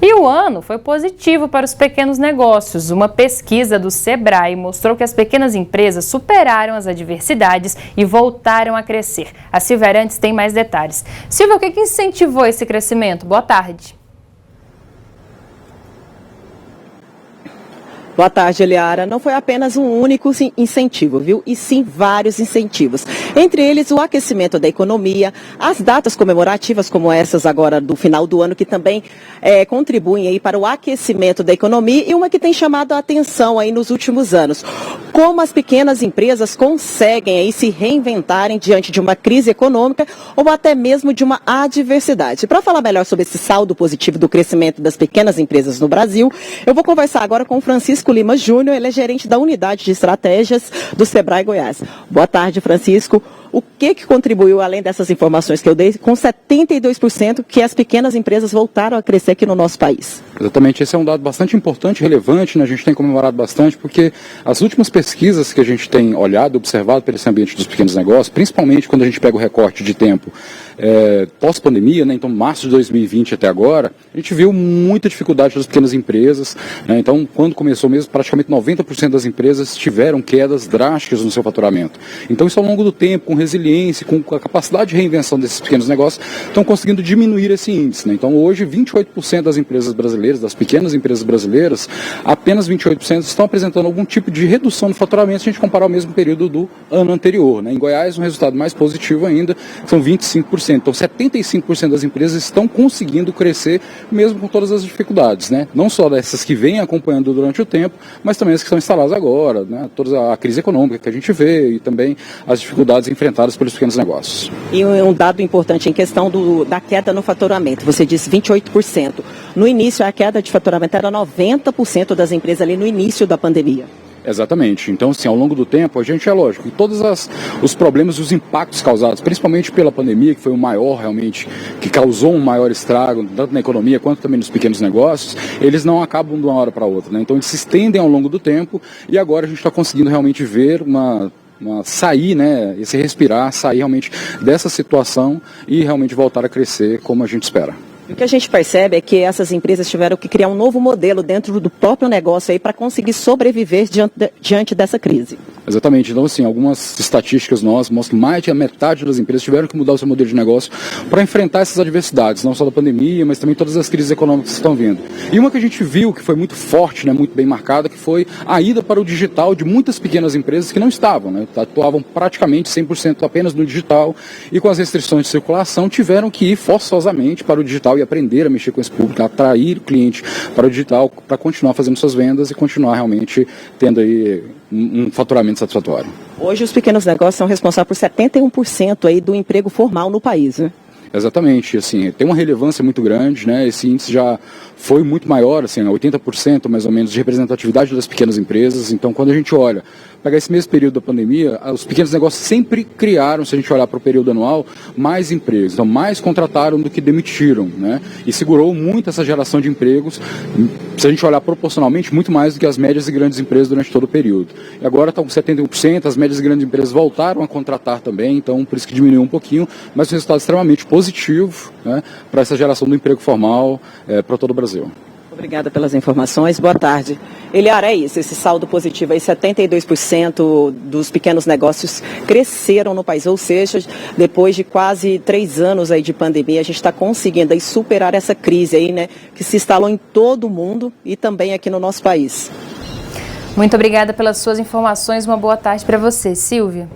E o ano foi positivo para os pequenos negócios. Uma pesquisa do Sebrae mostrou que as pequenas empresas superaram as adversidades e voltaram a crescer. A Silvia Arantes tem mais detalhes. Silvia, o que incentivou esse crescimento? Boa tarde. Boa tarde, Eliara. Não foi apenas um único incentivo, viu? E sim vários incentivos. Entre eles, o aquecimento da economia, as datas comemorativas como essas agora do final do ano, que também contribuem aí para o aquecimento da economia, e uma que tem chamado a atenção aí nos últimos anos. Como as pequenas empresas conseguem aí se reinventarem diante de uma crise econômica ou até mesmo de uma adversidade. Para falar melhor sobre esse saldo positivo do crescimento das pequenas empresas no Brasil, eu vou conversar agora com o Francisco Lima Júnior, ele é gerente da Unidade de Estratégias do Sebrae Goiás. Boa tarde, Francisco. O que contribuiu, além dessas informações que eu dei, com 72% que as pequenas empresas voltaram a crescer aqui no nosso país? Exatamente, esse é um dado bastante importante, relevante, né? A gente tem comemorado bastante, porque as últimas pesquisas que a gente tem olhado, observado pelo esse ambiente dos pequenos negócios, principalmente quando a gente pega o recorte de tempo pós-pandemia, né? Então março de 2020 até agora, a gente viu muita dificuldade das pequenas empresas, né? Então quando começou mesmo, praticamente 90% das empresas tiveram quedas drásticas no seu faturamento. Então isso ao longo do tempo, com resiliência, com a capacidade de reinvenção desses pequenos negócios, estão conseguindo diminuir esse índice, né? Então hoje 28% das empresas brasileiras, das pequenas empresas brasileiras, apenas 28% estão apresentando algum tipo de redução no faturamento se a gente comparar o mesmo período do ano anterior, né? Em Goiás, um resultado mais positivo ainda, são 25%. Então 75% das empresas estão conseguindo crescer mesmo com todas as dificuldades, né? Não só dessas que vêm acompanhando durante o tempo, mas também as que estão instaladas agora, né? Toda a crise econômica que a gente vê e também as dificuldades enfrentadas pelos pequenos negócios. E um dado importante em questão da queda no faturamento, você disse 28%. No início, a queda de faturamento era 90% das empresas ali no início da pandemia. Exatamente. Então, assim, ao longo do tempo, a gente, é lógico, que todos os problemas e os impactos causados, principalmente pela pandemia, que foi o maior realmente, que causou um maior estrago, tanto na economia quanto também nos pequenos negócios, eles não acabam de uma hora para outra, né? Então, eles se estendem ao longo do tempo e agora a gente está conseguindo realmente ver sair, né, esse respirar, sair realmente dessa situação e realmente voltar a crescer como a gente espera. O que a gente percebe é que essas empresas tiveram que criar um novo modelo dentro do próprio negócio aí para conseguir sobreviver diante dessa crise. Exatamente. Então, assim, algumas estatísticas nossas mostram que mais de a metade das empresas tiveram que mudar o seu modelo de negócio para enfrentar essas adversidades, não só da pandemia, mas também todas as crises econômicas que estão vindo. E uma que a gente viu que foi muito forte, né, muito bem marcada, que foi a ida para o digital de muitas pequenas empresas que não estavam, né, atuavam praticamente 100% apenas no digital e com as restrições de circulação tiveram que ir forçosamente para o digital e aprender a mexer com esse público, atrair o cliente para o digital para continuar fazendo suas vendas e continuar realmente tendo aí um faturamento satisfatório. Hoje os pequenos negócios são responsáveis por 71% aí do emprego formal no país, né? Exatamente, assim, tem uma relevância muito grande, né? Esse índice já foi muito maior, assim, 80% mais ou menos de representatividade das pequenas empresas. Então, quando a gente olha, pegar esse mesmo período da pandemia, os pequenos negócios sempre criaram, se a gente olhar para o período anual, mais empregos. Então, mais contrataram do que demitiram, né? E segurou muito essa geração de empregos, se a gente olhar proporcionalmente, muito mais do que as médias e grandes empresas durante todo o período. E agora estão com 71%, as médias e grandes empresas voltaram a contratar também, então por isso que diminuiu um pouquinho, mas um resultado extremamente positivo, né, para essa geração do emprego formal para todo o Brasil. Obrigada pelas informações. Boa tarde. Eliara, é isso, esse saldo positivo aí, 72% dos pequenos negócios cresceram no país, ou seja, depois de quase 3 anos aí de pandemia, a gente está conseguindo aí superar essa crise aí, né, que se instalou em todo o mundo e também aqui no nosso país. Muito obrigada pelas suas informações, uma boa tarde para você, Silvia.